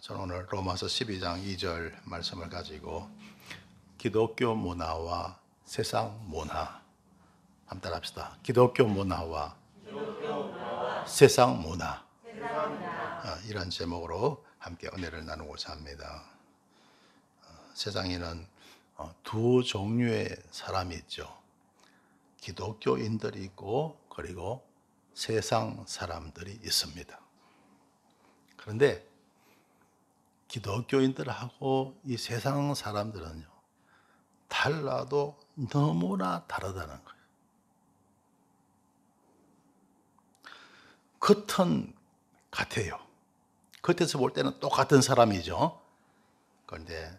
저는 오늘 로마서 12장 2절 말씀을 가지고 기독교 문화와 세상 문화 한번 따라합시다. 기독교 문화와 세상 문화 이런 제목으로 함께 은혜를 나누고자 합니다. 세상에는 두 종류의 사람이 있죠. 기독교인들이 있고 그리고 세상 사람들이 있습니다. 그런데 기독교인들하고 이 세상 사람들은요, 달라도 너무나 다르다는 거예요. 겉은 같아요. 겉에서 볼 때는 똑같은 사람이죠. 그런데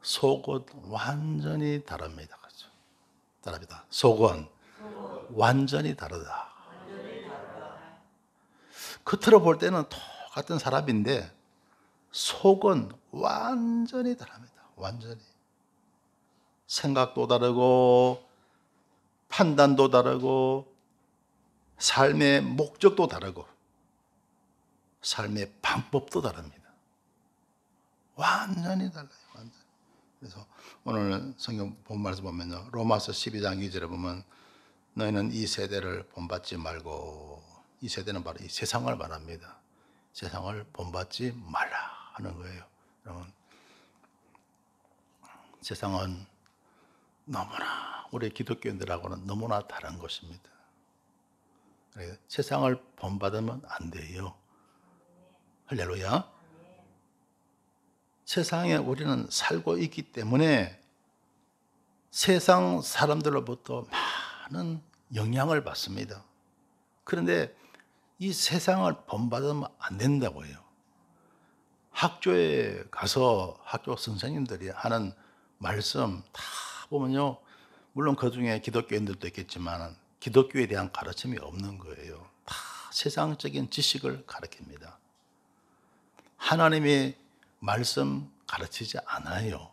속은 완전히 다릅니다. 그렇죠? 다릅니다. 속은 완전히 다르다. 겉으로 볼 때는 똑같은 사람인데 속은 완전히 다릅니다. 완전히. 생각도 다르고 판단도 다르고 삶의 목적도 다르고 삶의 방법도 다릅니다. 완전히 달라요. 완전히. 그래서 오늘 성경 본 말씀 보면요, 로마서 12장 2절에 보면 너희는 이 세대를 본받지 말고, 이 세대는 바로 이 세상을 말합니다. 세상을 본받지 말라 하는 거예요. 여러분, 세상은 너무나 우리 기독교인들하고는 너무나 다른 것입니다. 세상을 본받으면 안 돼요. 할렐루야. 세상에 우리는 살고 있기 때문에 세상 사람들로부터 많은 영향을 받습니다. 그런데 이 세상을 본받으면 안 된다고요. 학교에 가서 학교 선생님들이 하는 말씀 다 보면요, 물론 그 중에 기독교인들도 있겠지만 기독교에 대한 가르침이 없는 거예요. 다 세상적인 지식을 가르칩니다. 하나님의 말씀 가르치지 않아요.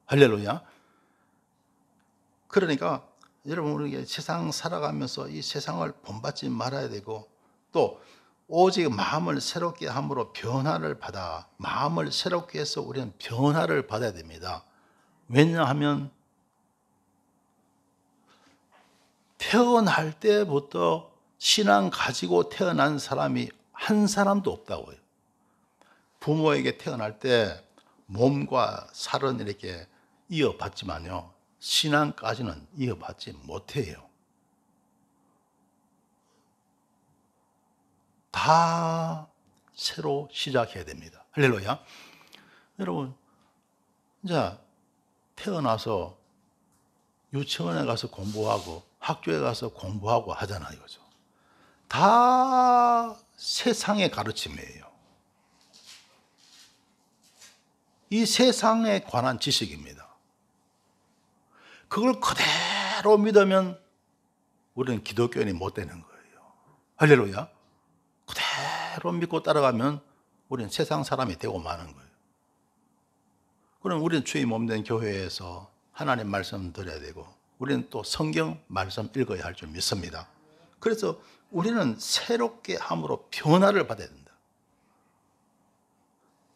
할렐루야. 그러니까 여러분, 우리 세상 살아가면서 이 세상을 본받지 말아야 되고, 또 오직 마음을 새롭게 함으로 변화를 받아, 마음을 새롭게 해서 우리는 변화를 받아야 됩니다. 왜냐하면 태어날 때부터 신앙 가지고 태어난 사람이 한 사람도 없다고요. 부모에게 태어날 때 몸과 살은 이렇게 이어받지만요, 신앙까지는 이어받지 못해요. 다 새로 시작해야 됩니다. 할렐루야. 여러분, 자, 태어나서 유치원에 가서 공부하고 학교에 가서 공부하고 하잖아요. 그죠? 다 세상의 가르침이에요. 이 세상에 관한 지식입니다. 그걸 그대로 믿으면 우리는 기독교인이 못 되는 거예요. 할렐루야. 그대로 믿고 따라가면 우리는 세상 사람이 되고 마는 거예요. 그럼 우리는 주의 몸된 교회에서 하나님 말씀 드려야 되고, 우리는 또 성경 말씀 읽어야 할 줄 믿습니다. 그래서 우리는 새롭게 함으로 변화를 받아야 된다.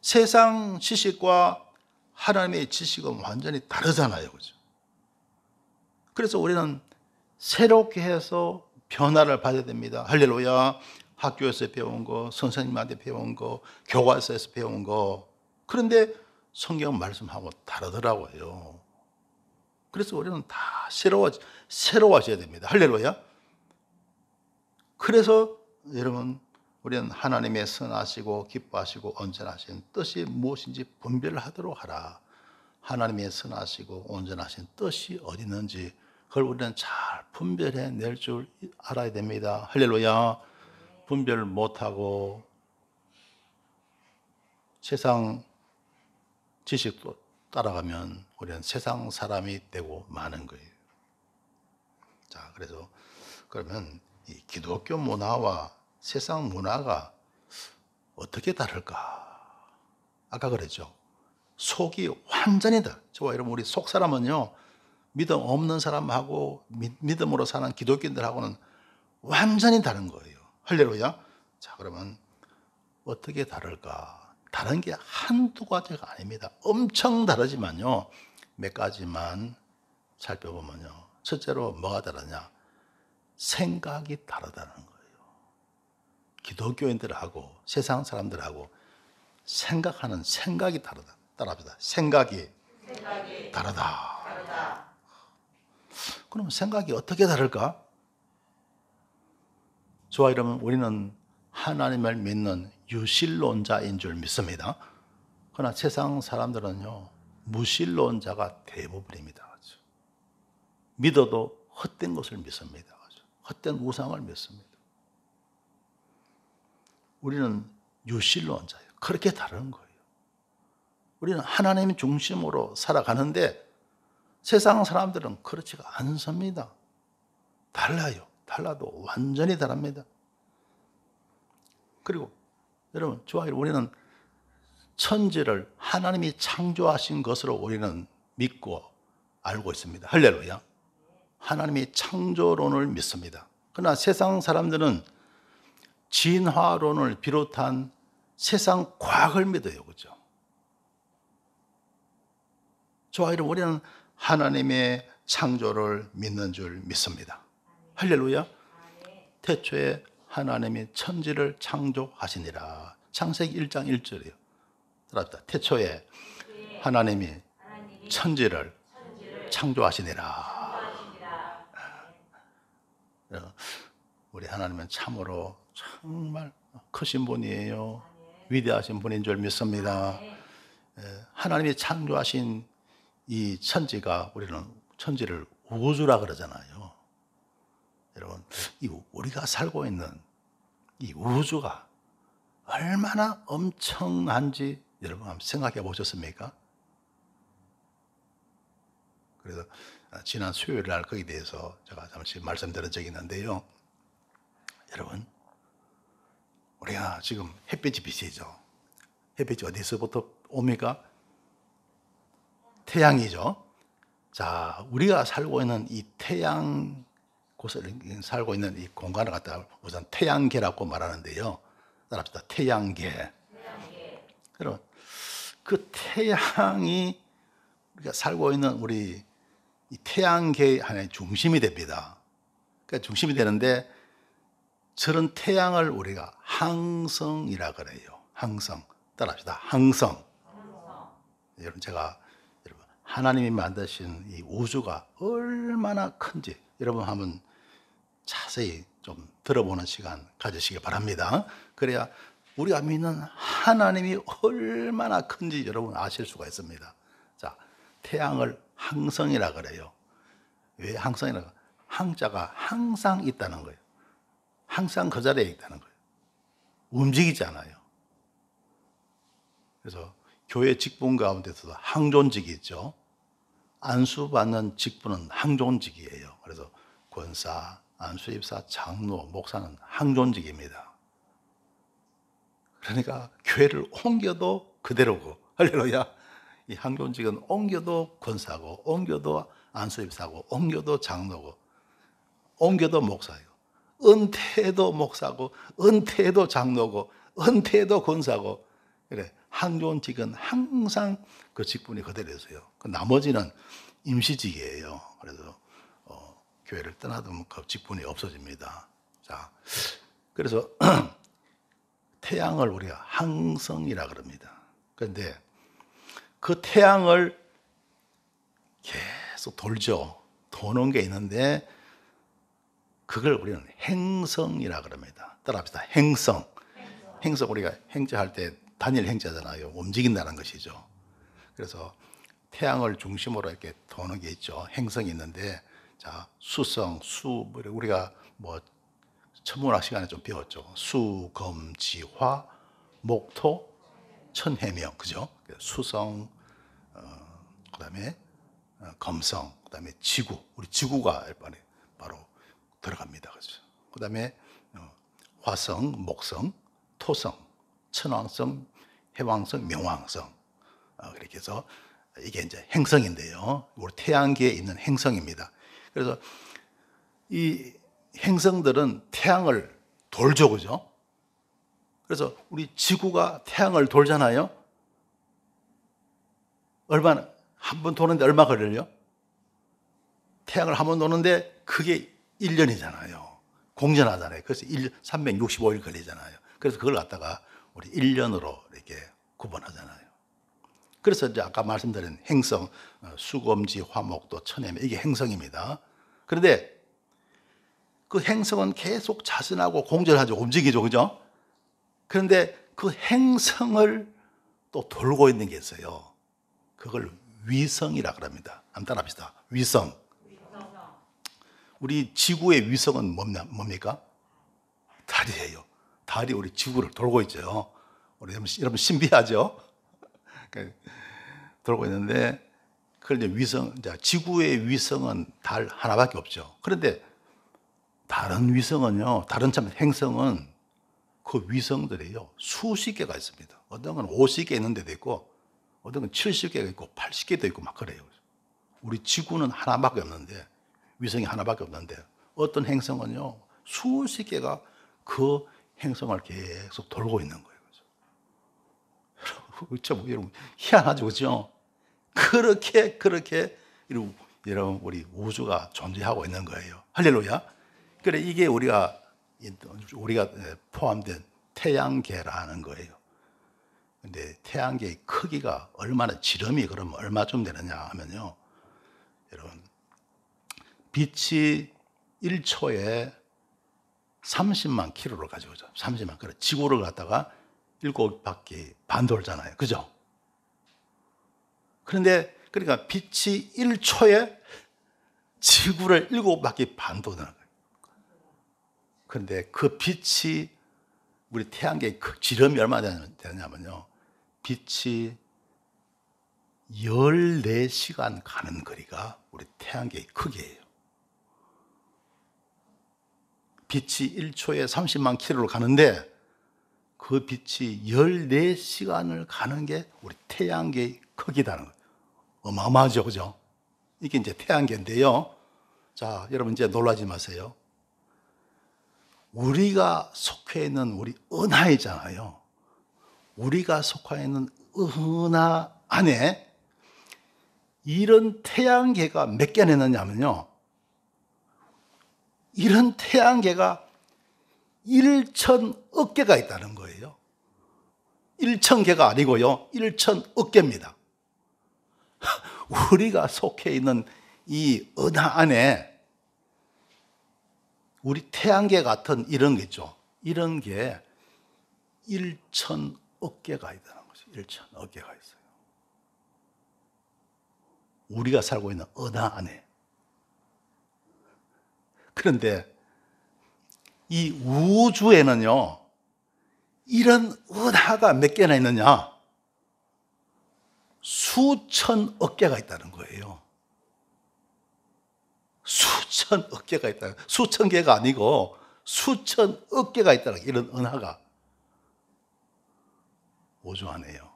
세상 지식과 하나님의 지식은 완전히 다르잖아요. 그죠? 그래서 우리는 새롭게 해서 변화를 받아야 됩니다. 할렐루야. 학교에서 배운 거, 선생님한테 배운 거, 교과서에서 배운 거. 그런데 성경 말씀하고 다르더라고요. 그래서 우리는 다 새로워져야 됩니다. 할렐루야. 그래서 여러분, 우리는 하나님의 선하시고 기뻐하시고 온전하신 뜻이 무엇인지 분별을 하도록 하라. 하나님의 선하시고 온전하신 뜻이 어디 있는지 그걸 우리는 잘 분별해 낼 줄 알아야 됩니다. 할렐루야. 분별을 못하고 세상 지식도 따라가면 우리는 세상 사람이 되고 마는 거예요. 자, 그래서 그러면 이 기독교 문화와 세상 문화가 어떻게 다를까? 아까 그랬죠. 속이 완전히 다르죠. 저와 여러분, 우리 속 사람은요, 믿음 없는 사람하고 믿음으로 사는 기독교인들하고는 완전히 다른 거예요. 할렐루야. 자, 그러면 어떻게 다를까? 다른 게 한두 가지가 아닙니다. 엄청 다르지만요. 몇 가지만 살펴보면요. 첫째로 뭐가 다르냐? 생각이 다르다는 거예요. 기독교인들하고 세상 사람들하고 생각하는 생각이 다르다. 따라합시다. 생각이 다르다. 그럼 생각이 어떻게 다를까? 좋아, 이러면 우리는 하나님을 믿는 유실론자인 줄 믿습니다. 그러나 세상 사람들은요, 무실론자가 대부분입니다. 믿어도 헛된 것을 믿습니다. 헛된 우상을 믿습니다. 우리는 유실론자예요. 그렇게 다른 거예요. 우리는 하나님 중심으로 살아가는데 세상 사람들은 그렇지가 않습니다. 달라요. 달라도 완전히 다릅니다. 그리고 여러분, 좋아요. 우리는 천지를 하나님이 창조하신 것으로 우리는 믿고 알고 있습니다. 할렐루야. 하나님이 창조론을 믿습니다. 그러나 세상 사람들은 진화론을 비롯한 세상 과학을 믿어요. 그죠? 좋아요. 우리는 하나님의 창조를 믿는 줄 믿습니다. 할렐루야. 태초에 하나님이 천지를 창조하시니라. 창세기 1장 1절이에요. 따라합시다. 태초에 하나님이 천지를 창조하시니라. 우리 하나님은 참으로 정말 크신 분이에요. 위대하신 분인 줄 믿습니다. 하나님이 창조하신 이 천지가, 우리는 천지를 우주라 그러잖아요. 여러분, 이 우리가 살고 있는 이 우주가 얼마나 엄청난지 여러분 한번 생각해 보셨습니까? 그래서 지난 수요일 날 거기에 대해서 제가 잠시 말씀드린 적이 있는데요. 여러분, 우리가 지금 햇빛이 비치죠. 햇빛이 어디서부터 옵니까? 태양이죠. 자, 우리가 살고 있는 이 태양 곳을 살고 있는 이 공간을 갖다가 우선 태양계라고 말하는데요. 따라합시다. 태양계. 그럼 그 태양이 우리가 살고 있는 우리 이 태양계 하나의 중심이 됩니다. 그러니까 중심이 되는데 저런 태양을 우리가 항성이라 그래요. 항성. 따라합시다. 항성. 여러분, 제가 하나님이 만드신 이 우주가 얼마나 큰지 여러분 한번 자세히 좀 들어보는 시간 가지시기 바랍니다. 그래야 우리가 믿는 하나님이 얼마나 큰지 여러분 아실 수가 있습니다. 자, 태양을 항성이라 그래요. 왜 항성이라고? 항자가 항상 있다는 거예요. 항상 그 자리에 있다는 거예요. 움직이지 않아요. 그래서 교회 직분 가운데서도 항존직이 있죠. 안수받는 직분은 항존직이에요. 그래서 권사, 안수입사, 장로, 목사는 항존직입니다. 그러니까 교회를 옮겨도 그대로고, 할렐루야. 이 항존직은 옮겨도 권사고, 옮겨도 안수입사고, 옮겨도 장로고, 옮겨도 목사예요. 은퇴해도 목사고, 은퇴해도 장로고, 은퇴해도 권사고, 그래. 항존직은 항상 그 직분이 그대로 있어요. 그 나머지는 임시직이에요. 그래서 교회를 떠나도 그 직분이 없어집니다. 자, 그래서 태양을 우리가 항성이라 그럽니다. 그런데 그 태양을 계속 돌죠. 도는 게 있는데 그걸 우리는 행성이라 그럽니다. 따라합시다. 행성. 행성, 우리가 행자할 때 단일 행자잖아요. 움직인다는 것이죠. 그래서 태양을 중심으로 이렇게 도는 게 있죠. 행성이 있는데, 자, 수성, 수, 우리가 뭐 천문학 시간에 좀 배웠죠. 수, 검, 지, 화, 목, 토, 천, 해명, 그죠? 수성, 그다음에 검성, 그다음에 지구, 우리 지구가 바로 들어갑니다. 그죠? 그다음에 화성, 목성, 토성, 천왕성, 해왕성, 명왕성. 그렇게 해서 이게 이제 행성인데요. 우리 태양계에 있는 행성입니다. 그래서 이 행성들은 태양을 돌죠, 그죠? 그래서 우리 지구가 태양을 돌잖아요. 얼마나, 한 번 도는데 얼마 걸려요? 태양을 한 번 도는데 그게 1년이잖아요. 공전하잖아요. 그래서 365일 걸리잖아요. 그래서 그걸 갖다가 우리 1년으로 이렇게 구분하잖아요. 그래서 이제 아까 말씀드린 행성, 수검지, 화목도, 천해매, 이게 행성입니다. 그런데 그 행성은 계속 자전하고 공전하죠. 움직이죠. 그죠? 그런데 그 행성을 또 돌고 있는 게 있어요. 그걸 위성이라 그럽니다. 한번 따라합시다. 위성. 우리 지구의 위성은 뭡니까? 달이에요. 달이 우리 지구를 돌고 있죠. 우리 여러분 신비하죠? 돌고 있는데, 그걸 이제 위성, 이제 지구의 위성은 달 하나밖에 없죠. 그런데 다른 위성은요, 다른 참 행성은 그 위성들이요, 수십 개가 있습니다. 어떤 건 50개 있는 데도 있고, 어떤 건 70개가 있고, 80개도 있고, 막 그래요. 우리 지구는 하나밖에 없는데, 위성이 하나밖에 없는데, 어떤 행성은요, 수십 개가 그 행성을 계속 돌고 있는 거예요. 그렇죠? 여러분, 희한하죠, 그죠? 그렇게, 여러분, 우리 우주가 존재하고 있는 거예요. 할렐루야. 그래, 이게 우리가 포함된 태양계라는 거예요. 근데 태양계의 크기가 얼마나, 지름이 그러면 얼마쯤 되느냐 하면요. 여러분, 빛이 1초에 30만 킬로를 가지고 오죠. 30만. 그래, 지구를 갖다가 7바퀴 반 돌잖아요. 그죠? 그런데, 그러니까 빛이 1초에 지구를 7바퀴 반 도는 거예요. 그런데 그 빛이, 우리 태양계의 지름이 얼마나 되냐면요. 빛이 14시간 가는 거리가 우리 태양계의 크기예요. 빛이 1초에 30만 킬로를 가는데 그 빛이 14시간을 가는 게 우리 태양계의 크기다는 거예요. 어마어마하죠, 그죠? 이게 이제 태양계인데요. 자, 여러분 이제 놀라지 마세요. 우리가 속해 있는 우리 은하이잖아요. 우리가 속해 있는 은하 안에 이런 태양계가 몇 개나 있느냐면요. 이런 태양계가 1천억 개가 있다는 거예요. 1,000개가 아니고요. 1천억 개입니다. 우리가 속해 있는 이 은하 안에 우리 태양계 같은 이런 게 있죠. 이런 게 1천억 개가 있다는 거죠. 1천억 개가 있어요. 우리가 살고 있는 은하 안에. 그런데 이 우주에는요, 이런 은하가 몇 개나 있느냐? 수천억 개가 있다는 거예요. 수천억 개가 있다. 수천 개가 아니고 수천억 개가 있다는 거예요. 이런 은하가 우주 안에요.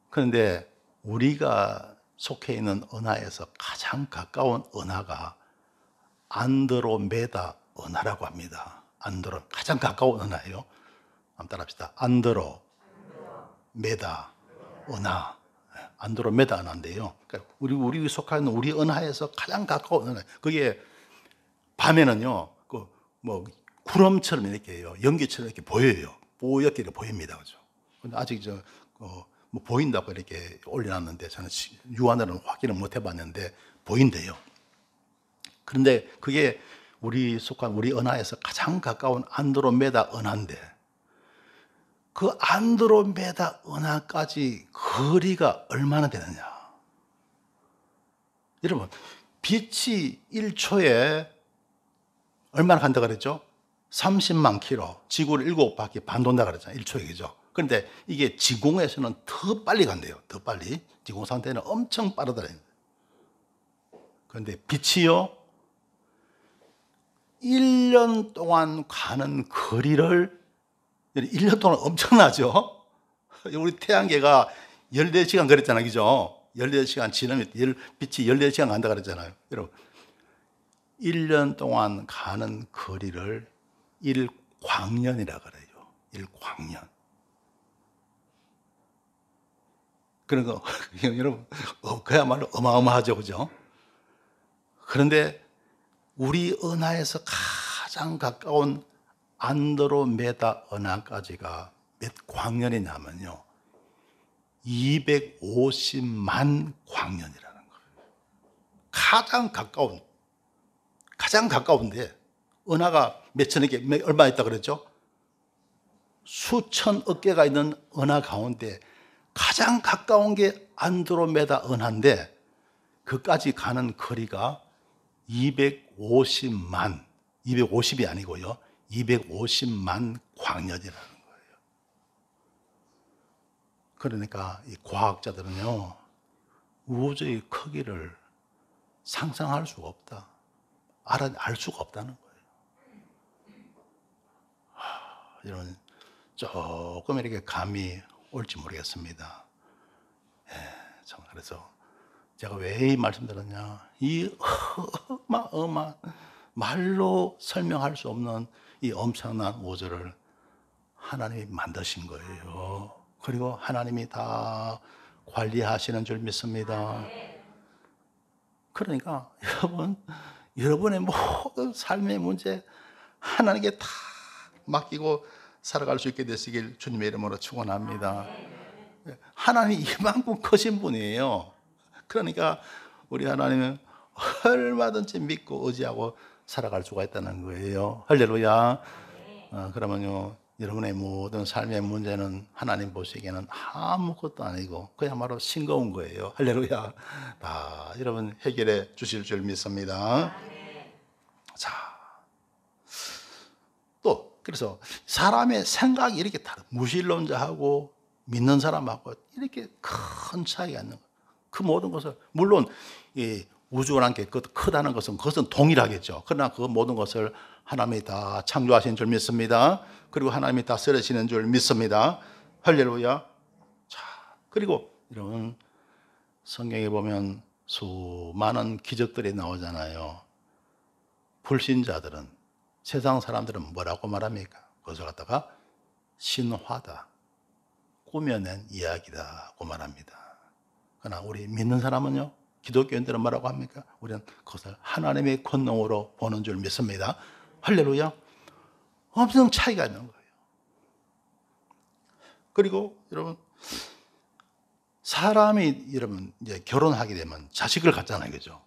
그런데 우리가 속해 있는 은하에서 가장 가까운 은하가 안드로메다 은하라고 합니다. 가장 가까운 은하예요. 한번 따라합시다. 안드로메다 은하. 안드로메다 은하인데요. 그러니까 우리 속하는 우리 은하에서 가장 가까운 은하. 그게 밤에는요, 구름처럼 이렇게 연기처럼 이렇게 보여요. 뽀얗게 보입니다. 그죠? 근데 아직 보인다고 이렇게 올려놨는데 저는 육안으로는 확인을 못 해봤는데 보인대요. 그런데 그게 우리 속한 우리 은하에서 가장 가까운 안드로메다 은하인데 그 안드로메다 은하까지 거리가 얼마나 되느냐? 여러분, 빛이 1초에 얼마나 간다 그랬죠? 30만 킬로, 지구를 7바퀴 반 돈다 그랬잖아요. 1초에, 그죠? 그런데 이게 지공에서는 더 빨리 간대요. 더 빨리. 지공 상태는 엄청 빠르더래요. 그런데 빛이요, 1년 동안 가는 거리를, 1년 동안 엄청나죠? 우리 태양계가 14시간 그랬잖아요. 그죠? 14시간 지나면 빛이 14시간 간다 그랬잖아요. 여러분, 1년 동안 가는 거리를 1광년이라 그래요. 일광년. 그런 거 여러분 그야말로 어마어마하죠, 그죠? 그런데 우리 은하에서 가장 가까운 안드로메다 은하까지가 몇 광년이냐면요, 250만 광년이라는 거예요. 가장 가까운데 은하가 몇 천억 개, 얼마 있다 그랬죠? 수천억 개가 있는 은하 가운데 가장 가까운 게 안드로메다 은하인데 그까지 가는 거리가 250이 아니고요, 250만 광년이라는 거예요. 그러니까 이 과학자들은요, 우주의 크기를 상상할 수가 없다, 알 수가 없다는 거예요. 여러분, 조금 이렇게 감이 올지 모르겠습니다. 그래서 제가 왜 이 말씀 드렸냐, 이 말로 설명할 수 없는 이 엄청난 우주를 하나님이 만드신 거예요. 그리고 하나님이 다 관리하시는 줄 믿습니다. 그러니까 여러분의 모든 삶의 문제 하나님께 다 맡기고 살아갈 수 있게 되시길 주님의 이름으로 축원합니다. 하나님이 이만큼 크신 분이에요. 그러니까 우리 하나님은 얼마든지 믿고 의지하고 살아갈 수가 있다는 거예요. 할렐루야. 그러면요, 여러분의 모든 삶의 문제는 하나님 보시기에는 아무것도 아니고 그야말로 싱거운 거예요. 할렐루야. 다 여러분 해결해 주실 줄 믿습니다. 자, 또 그래서 사람의 생각이 이렇게 다른, 무신론자하고 믿는 사람하고 이렇게 큰 차이가 있는 거예요. 그 모든 것을, 물론 이 우주라는 게 크다는 것은 그것은 동일하겠죠. 그러나 그 모든 것을 하나님이 다 창조하신 줄 믿습니다. 그리고 하나님이 다 쓰시는 줄 믿습니다. 할렐루야. 자, 그리고 이런 성경에 보면 수많은 기적들이 나오잖아요. 불신자들은, 세상 사람들은 뭐라고 말합니까? 그것을 갖다가 신화다, 꾸며낸 이야기다고 말합니다. 그러나 우리 믿는 사람은요, 기독교인들은 뭐라고 합니까? 우리는 그것을 하나님의 권능으로 보는 줄 믿습니다. 할렐루야. 엄청 차이가 있는 거예요. 그리고 여러분, 사람이 여러분 이제 결혼하게 되면 자식을 갖잖아요, 그죠?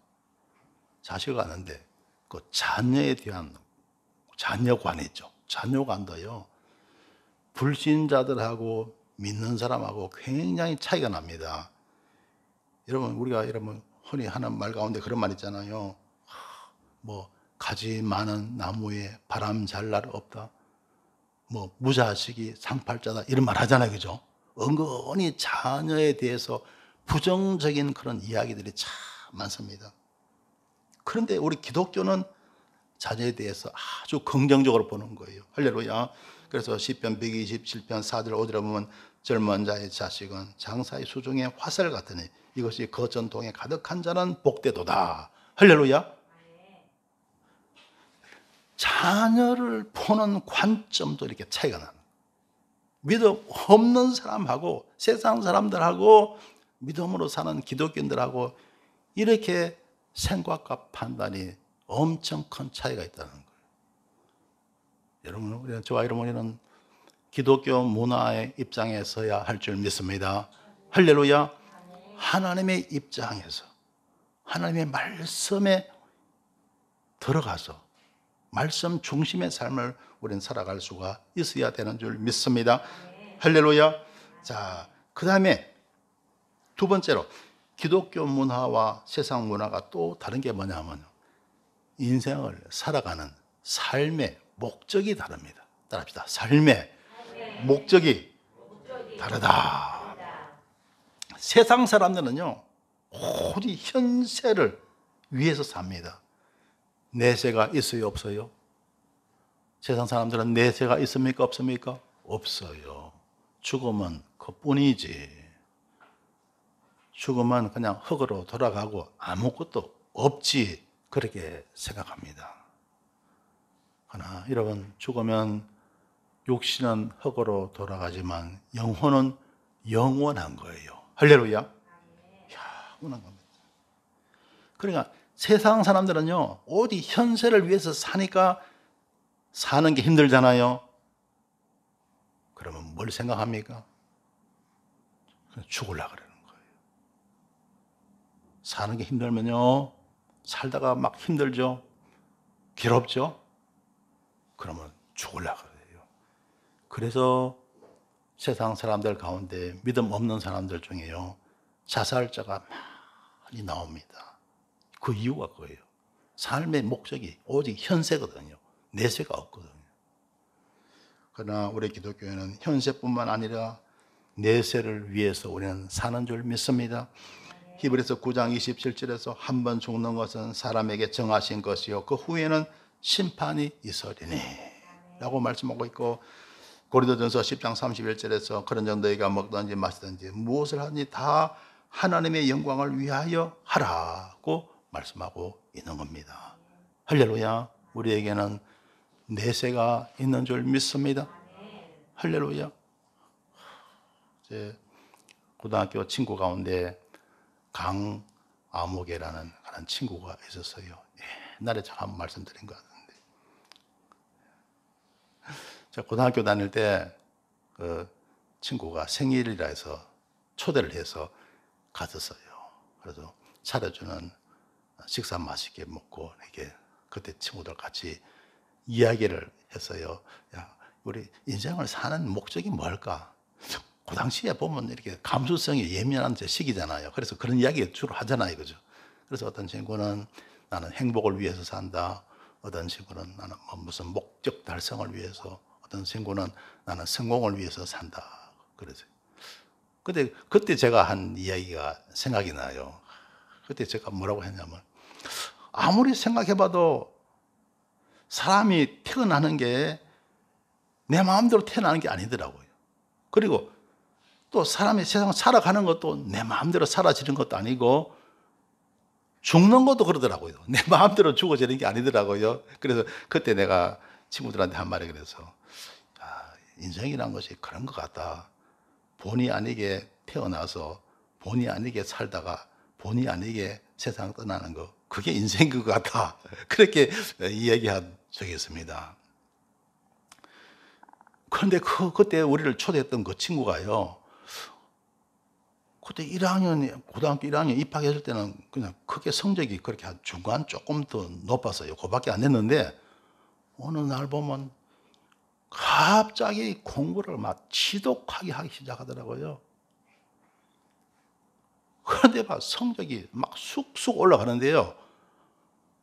자식을 갖는데 그 자녀에 대한 자녀관이 있죠. 자녀관도요, 불신자들하고 믿는 사람하고 굉장히 차이가 납니다. 여러분, 우리가 흔히 하는 말 가운데 그런 말 있잖아요. 뭐 가지 많은 나무에 바람 잘 날 없다, 뭐 무자식이 상팔자다, 이런 말 하잖아요, 그죠? 은근히 자녀에 대해서 부정적인 그런 이야기들이 참 많습니다. 그런데 우리 기독교는 자녀에 대해서 아주 긍정적으로 보는 거예요. 할렐루야. 그래서 시편 127편 4절 5절에 보면 젊은 자의 자식은 장사의 수중에 화살 같으니 이것이 거전통에 가득한 자는 복되도다. 할렐루야. 자녀를 보는 관점도 이렇게 차이가 나는, 믿음 없는 사람하고 세상 사람들하고 믿음으로 사는 기독교인들하고 이렇게 생각과 판단이 엄청 큰 차이가 있다는 거예요. 여러분, 저와 여러분은 기독교 문화의 입장에 서야 할 줄 믿습니다. 할렐루야. 하나님의 입장에서, 하나님의 말씀에 들어가서 말씀 중심의 삶을 우리는 살아갈 수가 있어야 되는 줄 믿습니다. 할렐루야. 자, 그 다음에 두 번째로 기독교 문화와 세상 문화가 또 다른 게 뭐냐면 인생을 살아가는 삶의 목적이 다릅니다. 따라합시다. 삶의 목적이 다르다. 세상 사람들은요, 오직 현세를 위해서 삽니다. 내세가 있어요, 없어요? 세상 사람들은 내세가 있습니까, 없습니까? 없어요. 죽음은 그뿐이지. 죽음은 그냥 흙으로 돌아가고 아무것도 없지, 그렇게 생각합니다. 그러나 여러분, 죽으면 육신은 흙으로 돌아가지만 영혼은 영원한 거예요. 할렐루야. 영원한 겁니다. 그러니까 세상 사람들은요, 오직 현세를 위해서 사니까 사는 게 힘들잖아요. 그러면 뭘 생각합니까? 죽으려고 그러는 거예요. 사는 게 힘들면요, 살다가 막 힘들죠? 괴롭죠? 그러면 죽으려고 그래요. 그래서 세상 사람들 가운데 믿음 없는 사람들 중에요, 자살자가 많이 나옵니다. 그 이유가 그거예요. 삶의 목적이 오직 현세거든요. 내세가 없거든요. 그러나 우리 기독교회는 현세뿐만 아니라 내세를 위해서 우리는 사는 줄 믿습니다. 히브리서 9장 27절에서 한 번 죽는 것은 사람에게 정하신 것이요 그 후에는 심판이 있으리니 라고 말씀하고 있고, 고린도전서 10장 31절에서 그런 정도가 먹든지 마시든지 무엇을 하든지 다 하나님의 영광을 위하여 하라고 말씀하고 있는 겁니다. 할렐루야. 우리에게는 내세가 있는 줄 믿습니다. 할렐루야. 제 고등학교 친구 가운데 강아무개라는 그런 친구가 있었어요. 옛날에 제가 한번 말씀드린 것 같은데, 제가 고등학교 다닐 때 그 친구가 생일이라 해서 초대를 해서 갔었어요. 그래서 차려주는 식사 맛있게 먹고 이렇게 그때 친구들 같이 이야기를 했어요. 야, 우리 인생을 사는 목적이 뭘까? 그 당시에 보면 이렇게 감수성이 예민한 시기잖아요. 그래서 그런 이야기 주로 하잖아요. 그죠? 그래서 어떤 친구는 나는 행복을 위해서 산다. 어떤 친구는 나는 무슨 목적 달성을 위해서, 어떤 친구는 나는 성공을 위해서 산다. 그래서 그때 제가 한 이야기가 생각이 나요. 그때 제가 뭐라고 했냐면, 아무리 생각해봐도 사람이 태어나는 게 내 마음대로 태어나는 게 아니더라고요. 그리고 또 사람이 세상 살아가는 것도 내 마음대로 사라지는 것도 아니고, 죽는 것도 그러더라고요. 내 마음대로 죽어지는 게 아니더라고요. 그래서 그때 내가 친구들한테 한 말이 그래서, 인생이란 것이 그런 것 같다. 본의 아니게 태어나서 본의 아니게 살다가 본의 아니게 세상 떠나는 거, 그게 인생인 것 같다. 그렇게 이야기한 적이 있습니다. 그런데 그때 우리를 초대했던 그 친구가요, 그때 1학년, 고등학교 1학년 입학했을 때는 그냥 크게 성적이 그렇게 한 중간 조금 더 높았어요. 그밖에 안 됐는데, 어느 날 보면 갑자기 공부를 막 지독하게 하기 시작하더라고요. 그런데 막 성적이 막 쑥쑥 올라가는데요,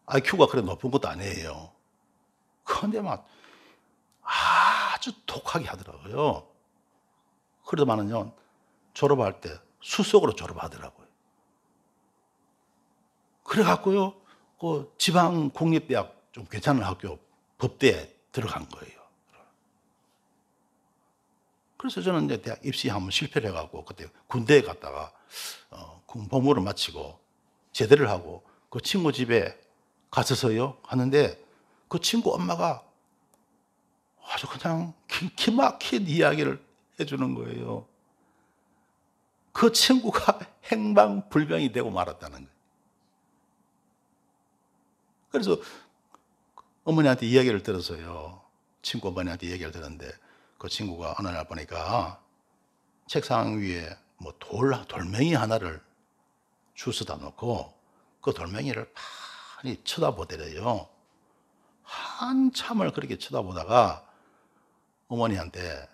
IQ가 그래 높은 것도 아니에요. 그런데 막 아주 독하게 하더라고요. 그러더만은요, 졸업할 때 수석으로 졸업하더라고요. 그래갖고요, 그 지방 공립대학 좀 괜찮은 학교 법대에 들어간 거예요. 그래서 저는 이제 대학 입시 한번 실패를 해갖고 그때 군대에 갔다가 군복무를 마치고 제대를 하고 그 친구 집에 갔었어요. 하는데 그 친구 엄마가 아주 그냥 기막힌 이야기를 해주는 거예요. 그 친구가 행방불명이 되고 말았다는 거예요. 그래서 어머니한테 이야기를 들었어요. 친구 어머니한테 이야기를 들었는데, 그 친구가 어느 날 보니까 책상 위에 뭐 돌멩이 하나를 주워다 놓고 그 돌멩이를 많이 쳐다보더래요. 한참을 그렇게 쳐다보다가 어머니한테,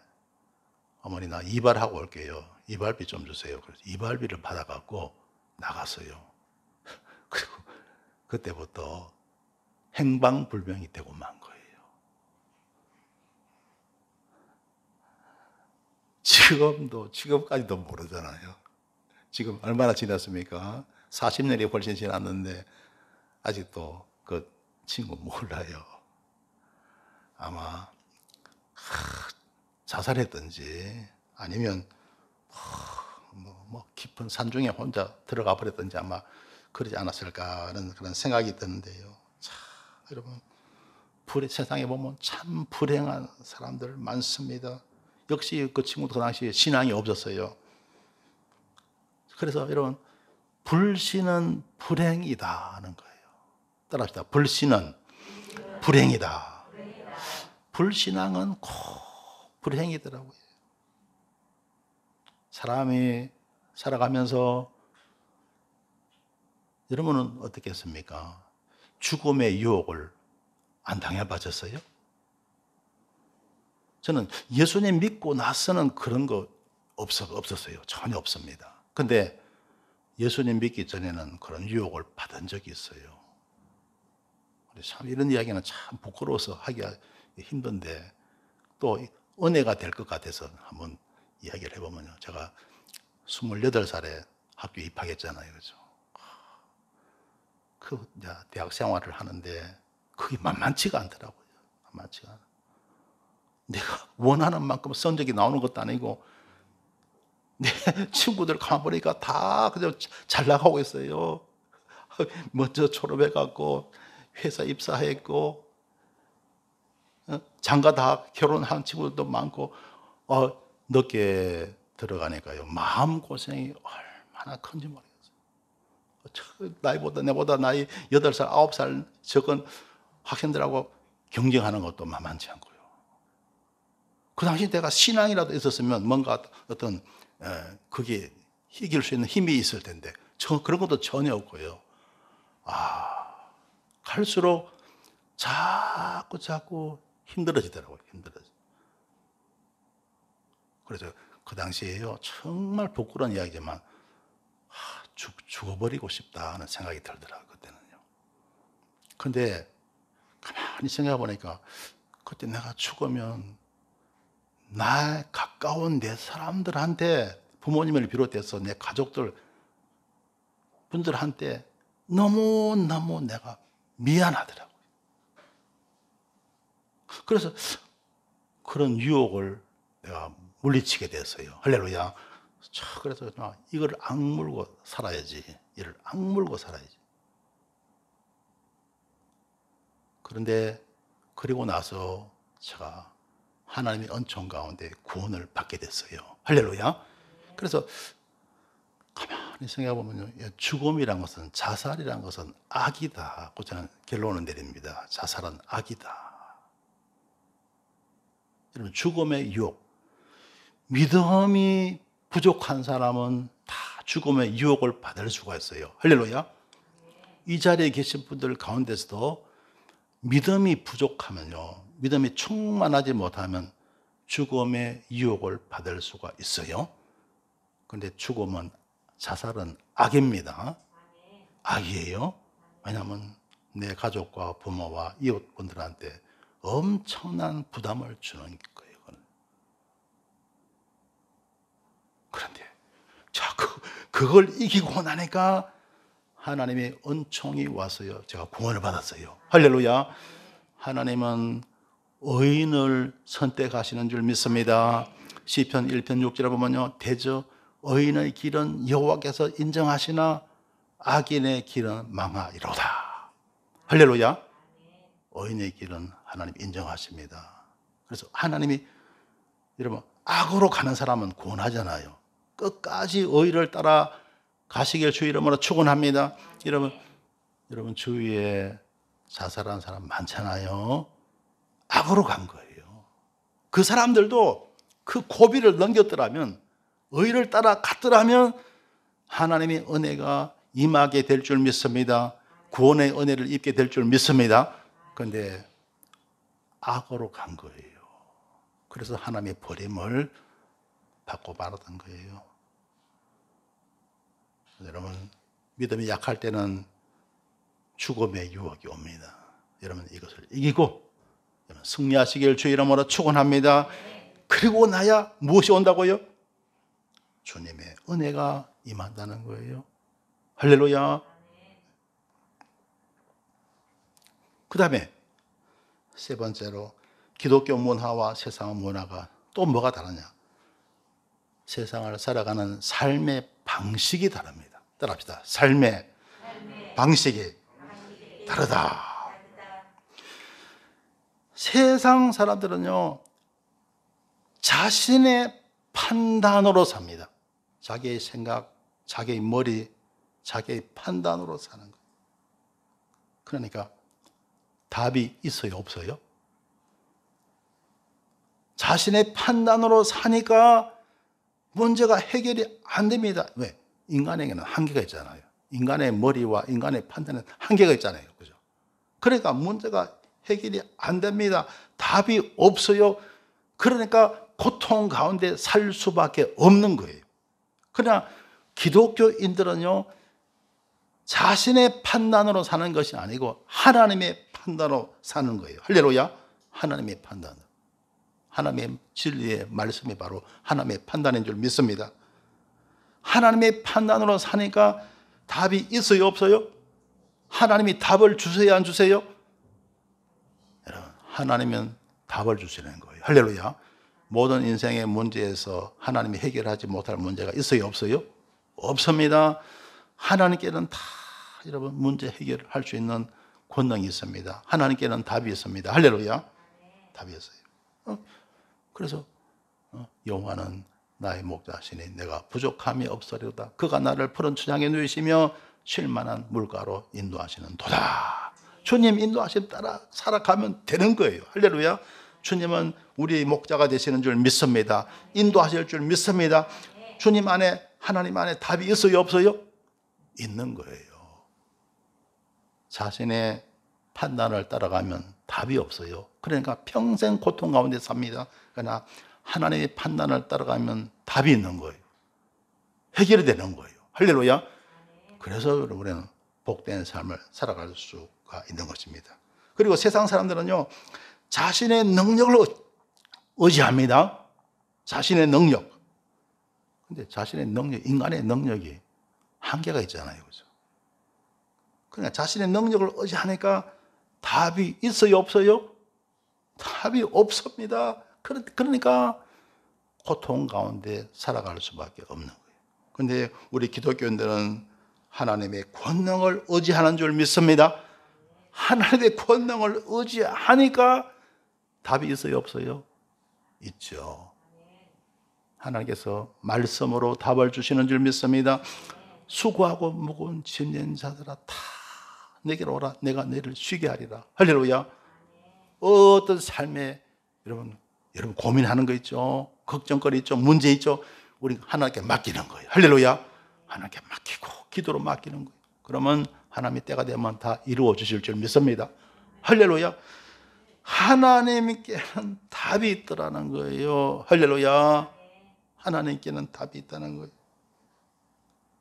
어머니 나 이발하고 올게요. 이발비 좀 주세요. 그래서 이발비를 받아갖고 나갔어요. 그리고 그때부터 행방불명이 되고 만 거예요. 지금까지도 모르잖아요. 지금 얼마나 지났습니까? 40년이 훨씬 지났는데 아직도 그 친구 몰라요. 아마 자살했든지 아니면 뭐 깊은 산중에 혼자 들어가 버렸든지 아마 그러지 않았을까 하는 그런 생각이 드는데요. 자, 여러분, 세상에 보면 참 불행한 사람들 많습니다. 역시 그 친구도 그 당시에 신앙이 없었어요. 그래서 여러분, 불신은 불행이다 하는 거예요. 따라합시다. 불신은 불행이다. 불신앙은 꼭 불행이더라고요. 사람이 살아가면서 여러분은 어떻겠습니까? 죽음의 유혹을 안 당해봤었어요? 저는 예수님 믿고 나서는 그런 거 없었어요. 전혀 없습니다. 근데 예수님 믿기 전에는 그런 유혹을 받은 적이 있어요. 참 이런 이야기는 참 부끄러워서 하기가 힘든데 또 은혜가 될 것 같아서 한번 이야기를 해보면요. 제가 28살에 학교 입학했잖아요. 그죠? 그 대학 생활을 하는데 그게 만만치가 않더라고요. 만만치가 않아. 내가 원하는 만큼 성적이 나오는 것도 아니고 내 친구들 가만 보니까 다 그냥 잘 나가고 있어요. 먼저 졸업해갖고 회사 입사했고 장가 다 결혼한 친구들도 많고 늦게 들어가니까요. 마음고생이 얼마나 큰지 모르겠어요. 내보다 나이 8살, 9살 적은 학생들하고 경쟁하는 것도 만만치 않고요. 그 당시 내가 신앙이라도 있었으면 뭔가 어떤 그게 이길 수 있는 힘이 있을 텐데 그런 것도 전혀 없고요. 갈수록 자꾸 힘들어지더라고요. 그래서 그 당시에요. 정말 부끄러운 이야기지만 죽어버리고 싶다는 생각이 들더라고요. 그때는요. 근데 가만히 생각해 보니까 그때 내가 죽으면 나 가까운 내 사람들한테 부모님을 비롯해서 내 가족들 분들한테 너무너무 내가 미안하더라고요. 그래서 그런 유혹을 내가 물리치게 됐어요. 할렐루야. 그래서 이걸 악물고 살아야지. 이를 악물고 살아야지. 그런데 그리고 나서 제가 하나님의 은총 가운데 구원을 받게 됐어요. 할렐루야. 그래서 가만히 생각해 보면요, 죽음이란 것은, 자살이란 것은 악이다. 그 저는 결론을 내립니다. 자살은 악이다. 여러분, 죽음의 유혹, 믿음이 부족한 사람은 다 죽음의 유혹을 받을 수가 있어요. 할렐루야. 이 자리에 계신 분들 가운데서도 믿음이 부족하면요, 믿음이 충만하지 못하면 죽음의 유혹을 받을 수가 있어요. 그런데 죽음은, 자살은 악입니다. 악이에요. 왜냐하면 내 가족과 부모와 이웃분들한테 엄청난 부담을 주는 거예요. 그런데 그걸 이기고 나니까 하나님의 은총이 왔어요. 제가 구원을 받았어요. 할렐루야. 하나님은 의인을 선택하시는 줄 믿습니다. 시편 1편 6절에 보면요, 대저 의인의 길은 여호와께서 인정하시나 악인의 길은 망하리로다. 할렐루야. 의인의 길은 하나님 인정하십니다. 그래서 하나님이, 여러분, 악으로 가는 사람은 구원하잖아요. 끝까지 의를 따라 가시길 주 이름으로 축원합니다. 여러분 주위에 자살한 사람 많잖아요. 악으로 간 거예요. 그 사람들도 그 고비를 넘겼더라면, 의를 따라 갔더라면 하나님의 은혜가 임하게 될 줄 믿습니다. 구원의 은혜를 입게 될 줄 믿습니다. 그런데 악으로 간 거예요. 그래서 하나님의 버림을 받고 말았던 거예요. 여러분, 믿음이 약할 때는 죽음의 유혹이 옵니다. 여러분, 이것을 이기고 승리하시길 주 이름으로 축원합니다. 그리고 나야 무엇이 온다고요? 주님의 은혜가 임한다는 거예요. 할렐루야. 그 다음에 세 번째로, 기독교 문화와 세상 문화가 또 뭐가 다르냐? 세상을 살아가는 삶의 방식이 다릅니다. 따라합시다. 삶의 방식이 다르다. 세상 사람들은요, 자신의 판단으로 삽니다. 자기의 생각, 자기의 머리, 자기의 판단으로 사는 거예요. 그러니까 답이 있어요, 없어요? 자신의 판단으로 사니까 문제가 해결이 안 됩니다. 왜? 인간에게는 한계가 있잖아요. 인간의 머리와 인간의 판단은 한계가 있잖아요. 그죠? 그러니까 문제가 해결이 안 됩니다. 답이 없어요. 그러니까 고통 가운데 살 수밖에 없는 거예요. 그러나 기독교인들은요, 자신의 판단으로 사는 것이 아니고 하나님의 판단으로 사는 거예요. 할렐루야. 하나님의 판단. 하나님의 진리의 말씀이 바로 하나님의 판단인 줄 믿습니다. 하나님의 판단으로 사니까 답이 있어요, 없어요? 하나님이 답을 주세요, 안 주세요? 여러분, 하나님은 답을 주시는 거예요. 할렐루야. 모든 인생의 문제에서 하나님이 해결하지 못할 문제가 있어요, 없어요? 없습니다. 하나님께는 다 여러분 문제 해결할 수 있는 권능이 있습니다. 하나님께는 답이 있습니다. 할렐루야. 답이 있어요. 그래서 여호와는 나의 목자시니 내가 부족함이 없으리로다. 그가 나를 푸른 초장에 누이시며 쉴만한 물가로 인도하시는 도다. 주님 인도하심 따라 살아가면 되는 거예요. 할렐루야. 주님은 우리의 목자가 되시는 줄 믿습니다. 인도하실 줄 믿습니다. 주님 안에, 하나님 안에 답이 있어요, 없어요? 있는 거예요. 자신의 판단을 따라가면 답이 없어요. 그러니까 평생 고통 가운데 삽니다. 그러나 하나님의 판단을 따라가면 답이 있는 거예요. 해결이 되는 거예요. 할렐루야. 그래서 우리는 복된 삶을 살아갈 수가 있는 것입니다. 그리고 세상 사람들은요, 자신의 능력을 의지합니다. 자신의 능력. 근데 자신의 능력, 인간의 능력이 한계가 있잖아요. 그죠? 그러니까 자신의 능력을 의지하니까 답이 있어요, 없어요? 답이 없습니다. 그러니까 고통 가운데 살아갈 수밖에 없는 거예요. 그런데 우리 기독교인들은 하나님의 권능을 의지하는 줄 믿습니다. 하나님의 권능을 의지하니까 답이 있어요, 없어요? 있죠. 하나님께서 말씀으로 답을 주시는 줄 믿습니다. 수고하고 무거운 짐진 자들아 다 내게로 오라. 내가 너희를 쉬게 하리라. 할렐루야. 어떤 삶에 여러분 고민하는 거 있죠. 걱정거리 있죠. 문제 있죠. 우리 하나님께 맡기는 거예요. 할렐루야. 하나님께 맡기고 기도로 맡기는 거예요. 그러면 하나님이 때가 되면 다 이루어 주실 줄 믿습니다. 할렐루야. 하나님께는 답이 있더라는 거예요. 할렐루야. 하나님께는 답이 있다는 거예요.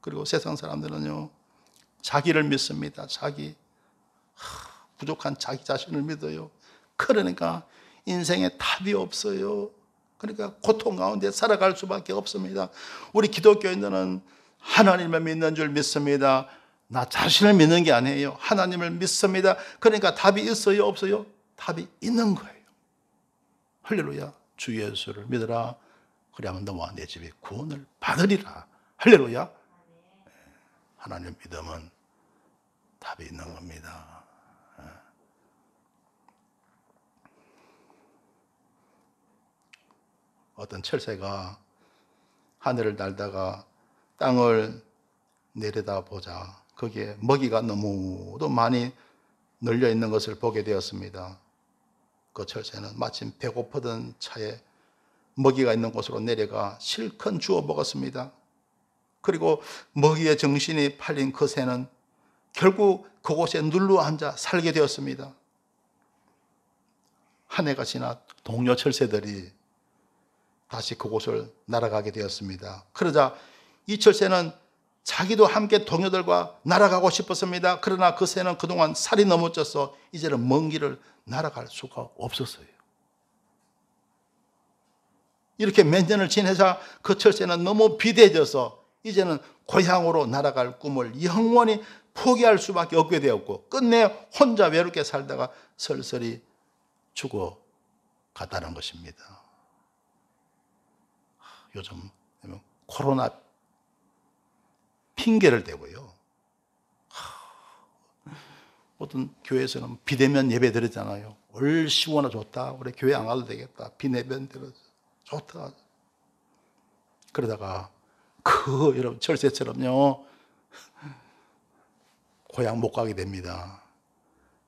그리고 세상 사람들은요, 자기를 믿습니다. 부족한 자기 자신을 믿어요. 그러니까 인생에 답이 없어요. 그러니까 고통 가운데 살아갈 수밖에 없습니다. 우리 기독교인들은 하나님을 믿는 줄 믿습니다. 나 자신을 믿는 게 아니에요. 하나님을 믿습니다. 그러니까 답이 있어요, 없어요? 답이 있는 거예요. 할렐루야. 주 예수를 믿으라. 그리하면 너와 내 집이 구원을 받으리라. 할렐루야. 하나님 믿으면 답이 있는 겁니다. 어떤 철새가 하늘을 날다가 땅을 내려다보자 거기에 먹이가 너무도 많이 널려 있는 것을 보게 되었습니다. 그 철새는 마침 배고프던 차에 먹이가 있는 곳으로 내려가 실컷 주워 먹었습니다. 그리고 먹이의 정신이 팔린 그 새는 결국 그곳에 눌러앉아 살게 되었습니다. 한 해가 지나 동료 철새들이 다시 그곳을 날아가게 되었습니다. 그러자 이 철새는 자기도 함께 동료들과 날아가고 싶었습니다. 그러나 그 새는 그동안 살이 너무 쪄서 이제는 먼 길을 날아갈 수가 없었어요. 이렇게 몇 년을 지내자 그 철새는 너무 비대해져서 이제는 고향으로 날아갈 꿈을 영원히 포기할 수밖에 없게 되었고 끝내 혼자 외롭게 살다가 설설이 죽어갔다는 것입니다. 요즘 코로나 핑계를 대고요. 어떤 교회에서는 비대면 예배 드렸잖아요. 얼씨구나 좋다. 우리 교회 안 가도 되겠다. 비대면 드려서 좋다. 그러다가 여러분 철새처럼요 고향 못 가게 됩니다.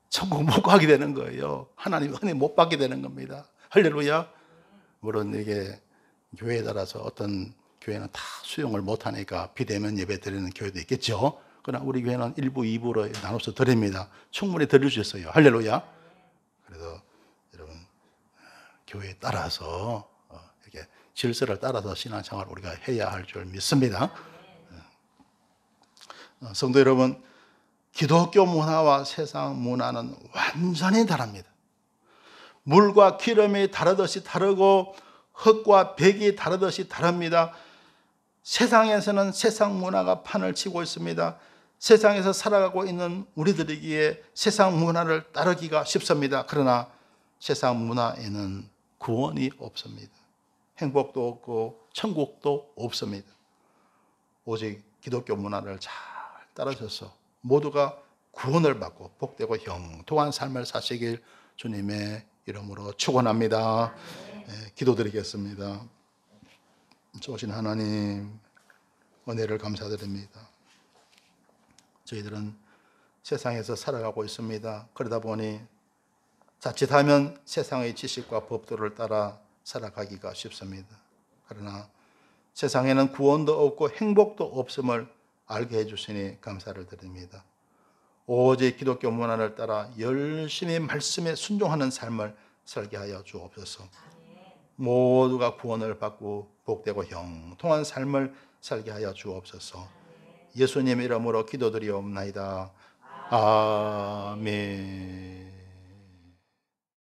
천국 못 가게 되는 거예요. 하나님 은혜 못 받게 되는 겁니다. 할렐루야. 물론 이게 교회에 따라서 어떤 교회는 다 수용을 못 하니까 비대면 예배 드리는 교회도 있겠죠. 그러나 우리 교회는 1부, 2부로 나눠서 드립니다. 충분히 드릴 수 있어요. 할렐루야. 그래서 여러분 교회에 따라서 이렇게 질서를 따라서 신앙생활을 우리가 해야 할 줄 믿습니다. 성도 여러분, 기독교 문화와 세상 문화는 완전히 다릅니다. 물과 기름이 다르듯이 다르고 흙과 백이 다르듯이 다릅니다. 세상에서는 세상 문화가 판을 치고 있습니다. 세상에서 살아가고 있는 우리들에게 세상 문화를 따르기가 쉽습니다. 그러나 세상 문화에는 구원이 없습니다. 행복도 없고 천국도 없습니다. 오직 기독교 문화를 잘 따르셔서 모두가 구원을 받고 복되고 형통한 삶을 사시길 주님의 이름으로 축원합니다. 기도드리겠습니다. 좋으신 하나님, 은혜를 감사드립니다. 저희들은 세상에서 살아가고 있습니다. 그러다 보니 자칫하면 세상의 지식과 법도를 따라 살아가기가 쉽습니다. 그러나 세상에는 구원도 없고 행복도 없음을 알게 해주시니 감사를 드립니다. 오직 기독교 문화를 따라 열심히 말씀에 순종하는 삶을 살게 하여 주옵소서. 모두가 구원을 받고 복되고 형통한 삶을 살게 하여 주옵소서. 예수님 이름으로 기도드리옵나이다. 아멘.